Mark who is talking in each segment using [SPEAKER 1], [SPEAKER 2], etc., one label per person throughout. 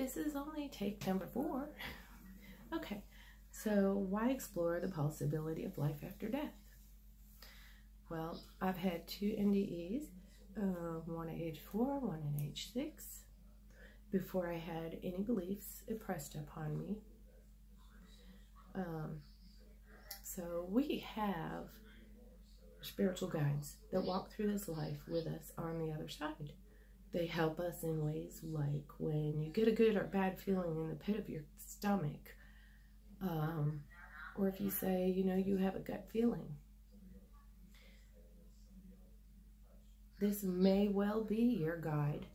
[SPEAKER 1] this is only take number 4. Okay, so why explore the possibility of life after death? Well, I've had 2 NDEs, one at age 4, one at age 6, before I had any beliefs impressed upon me. So we have spiritual guides that walk through this life with us on the other side. They help us in ways like when you get a good or bad feeling in the pit of your stomach, or if you say, you know, you have a gut feeling. This may well be your guide,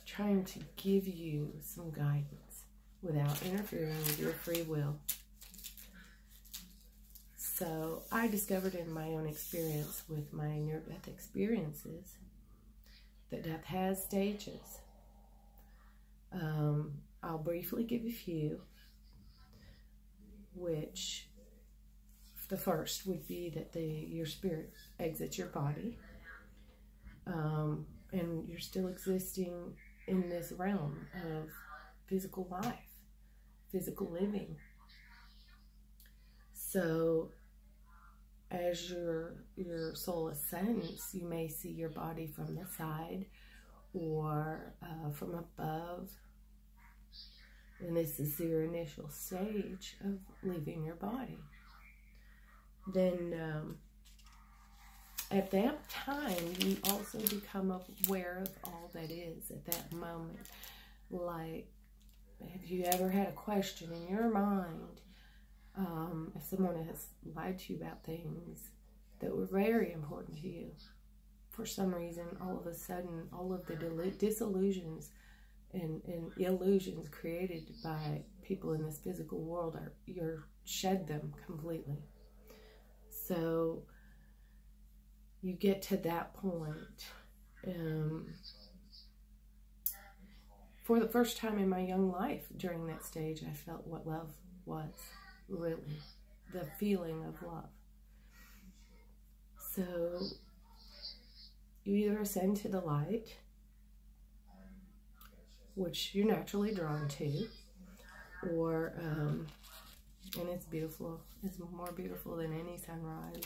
[SPEAKER 1] trying to give you some guidance without interfering with your free will. So I discovered in my own experience with my near-death experiences that death has stages. I'll briefly give a few, which the first would be that your spirit exits your body, and you're still existing in this realm of physical life, physical living. So as your soul ascends, you may see your body from the side or from above. And this is your initial stage of leaving your body. Then at that time, you also become aware of all that is at that moment. Like, have you ever had a question in your mind? If someone has lied to you about things that were very important to you, for some reason, all of a sudden, all of the disillusions and illusions created by people in this physical world, you shed them completely. So you get to that point. For the first time in my young life, during that stage, I felt what love was. Really, the feeling of love. So you either ascend to the light, which you're naturally drawn to, or and it's beautiful. It's more beautiful than any sunrise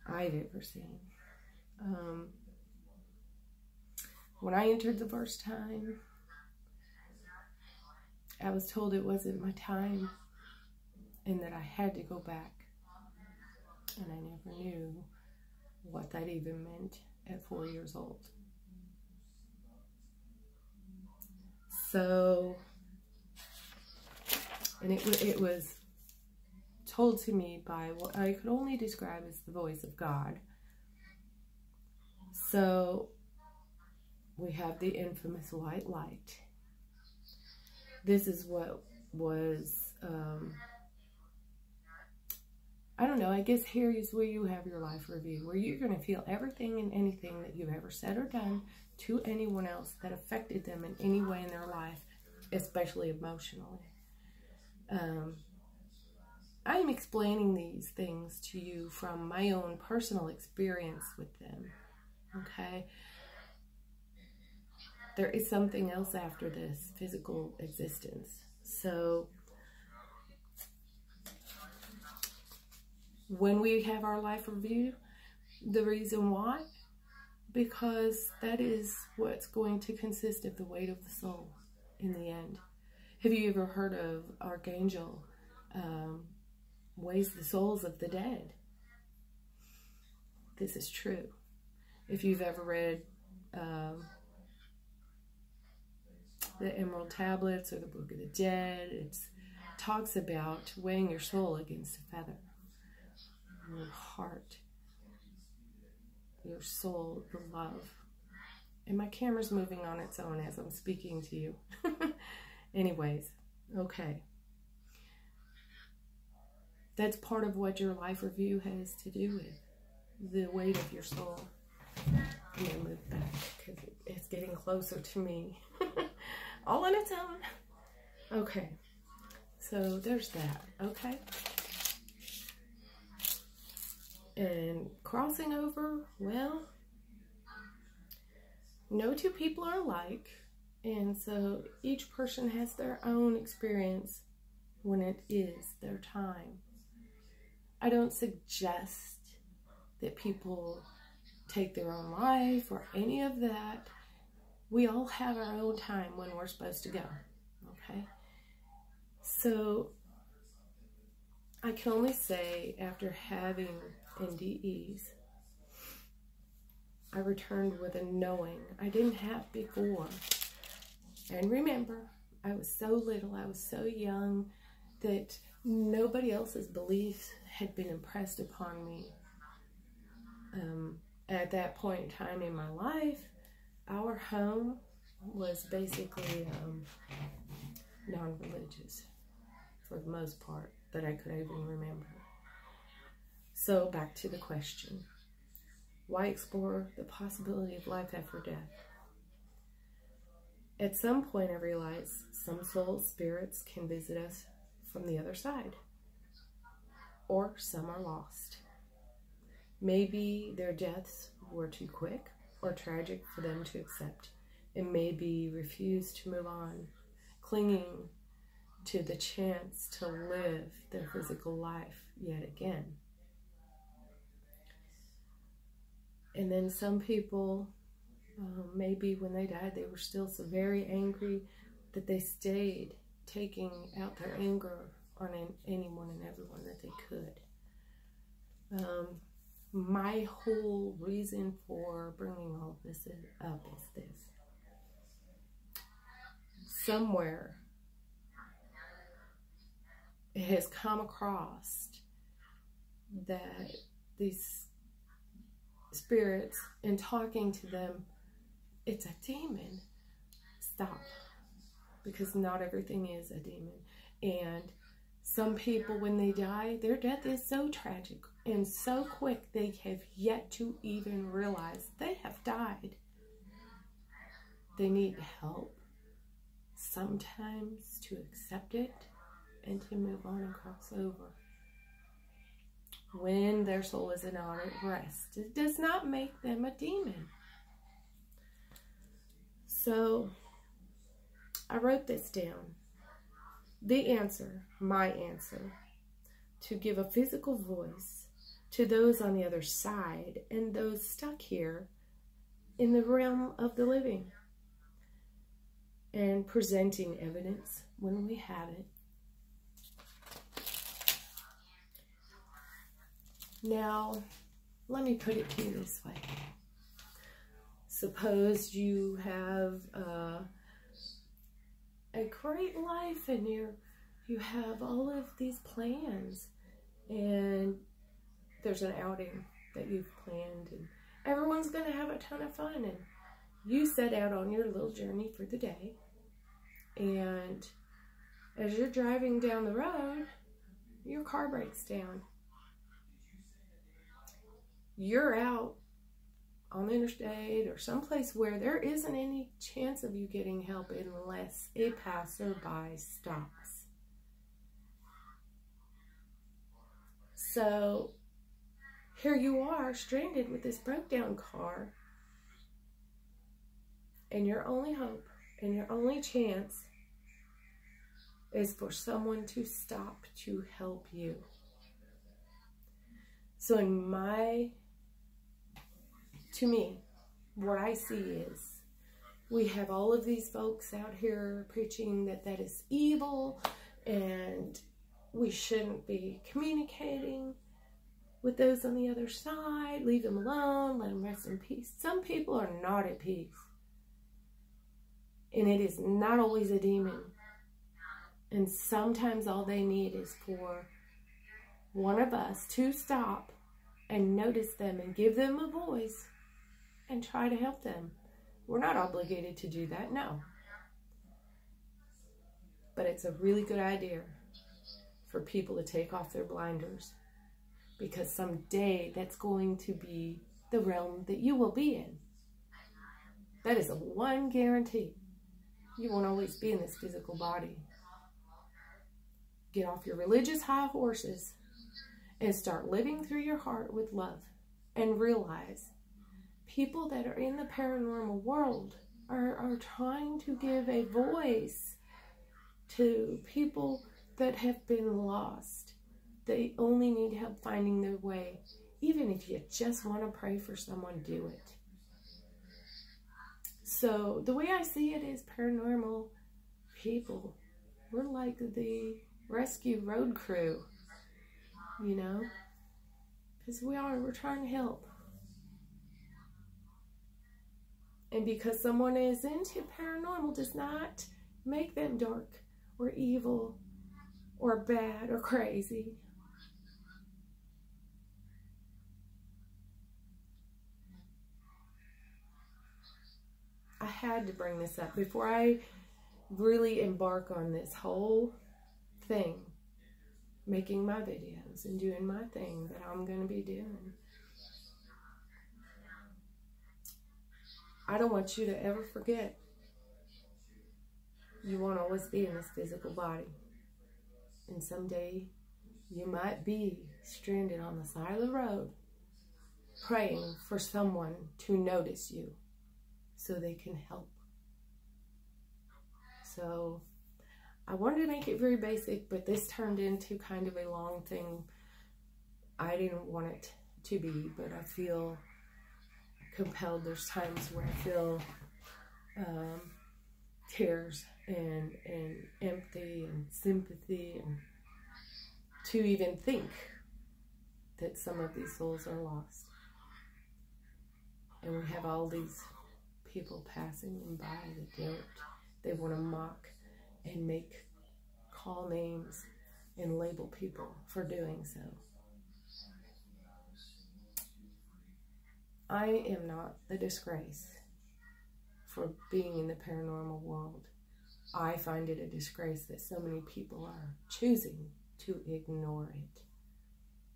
[SPEAKER 1] I've ever seen. When I entered the first time, I was told it wasn't my time, and that I had to go back. And I never knew what that even meant at 4 years old. So, and it was told to me by what I could only describe as the voice of God. So, we have the infamous white light. This is what was... I don't know, I guess here is where you have your life review, where you're going to feel everything and anything that you've ever said or done to anyone else that affected them in any way in their life, especially emotionally. I am explaining these things to you from my own personal experience with them, okay? There is something else after this physical existence. So when we have our life review, the reason why, because that is what's going to consist of the weight of the soul in the end. Have you ever heard of Archangel weighs the souls of the dead? This is true. If you've ever read the Emerald Tablets or the Book of the Dead, it talks about weighing your soul against a feather. Your heart, your soul, the love. And my camera's moving on its own as I'm speaking to you. Anyways, okay. That's part of what your life review has to do with. The weight of your soul. I'm going to move back because it's getting closer to me. All on its own. Okay. So there's that. Okay. And crossing over, well, no two people are alike. And so each person has their own experience when it is their time. I don't suggest that people take their own life or any of that. We all have our own time when we're supposed to go, okay? So I can only say, after having NDEs, I returned with a knowing I didn't have before. And remember, I was so little, I was so young, that nobody else's beliefs had been impressed upon me. At that point in time in my life, our home was basically non-religious for the most part that I could even remember. So back to the question, why explore the possibility of life after death? At some point I realized some soul spirits can visit us from the other side, or some are lost. Maybe their deaths were too quick or tragic for them to accept, and maybe refused to move on, clinging to the chance to live their physical life yet again. And then some people, maybe when they died, they were still so very angry that they stayed taking out their anger on anyone and everyone that they could. My whole reason for bringing all of this up is this. Somewhere it has come across that these spirits, in talking to them, it's a demon. Stop. Because not everything is a demon. And some people, when they die, their death is so tragic and so quick, they have yet to even realize they have died. They need help sometimes to accept it and to move on and cross over. When their soul is not at rest, it does not make them a demon. So I wrote this down. The answer, my answer, to give a physical voice to those on the other side and those stuck here in the realm of the living, and presenting evidence when we have it. Now, let me put it to you this way. Suppose you have a great life and you have all of these plans, and there's an outing that you've planned and everyone's going to have a ton of fun, and you set out on your little journey for the day, and as you're driving down the road, your car breaks down. You're out on the interstate or someplace where there isn't any chance of you getting help unless a passerby stops. So here you are, stranded with this broke down car, and your only hope and your only chance is for someone to stop to help you. So to me, what I see is we have all of these folks out here preaching that is evil and we shouldn't be communicating with those on the other side. Leave them alone, let them rest in peace. Some people are not at peace, and it is not always a demon. And sometimes all they need is for one of us to stop and notice them and give them a voice and try to help them. We're not obligated to do that, no. But it's a really good idea for people to take off their blinders, because someday that's going to be the realm that you will be in. That is a one guarantee. You won't always be in this physical body. Get off your religious high horses and start living through your heart with love, and realize people that are in the paranormal world are trying to give a voice to people that have been lost. They only need help finding their way. Even if you just want to pray for someone, do it. So the way I see it is, paranormal people, we're like the rescue road crew, you know, because we're trying to help. And because someone is into paranormal does not make them dark or evil or bad or crazy. I had to bring this up before I really embark on this whole thing, making my videos and doing my thing that I'm going to be doing. I don't want you to ever forget you won't always be in this physical body. And someday you might be stranded on the side of the road praying for someone to notice you so they can help. So I wanted to make it very basic, but this turned into kind of a long thing. I didn't want it to be, but I feel compelled. There's times where I feel tears and empathy and sympathy, and to even think that some of these souls are lost. And we have all these people passing them by that don't. They want to mock and call names and label people for doing so. I am not the disgrace for being in the paranormal world. I find it a disgrace that so many people are choosing to ignore it.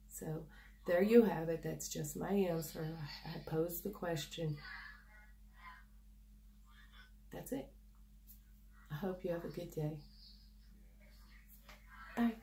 [SPEAKER 1] So there you have it. That's just my answer. I posed the question. That's it. I hope you have a good day. Bye.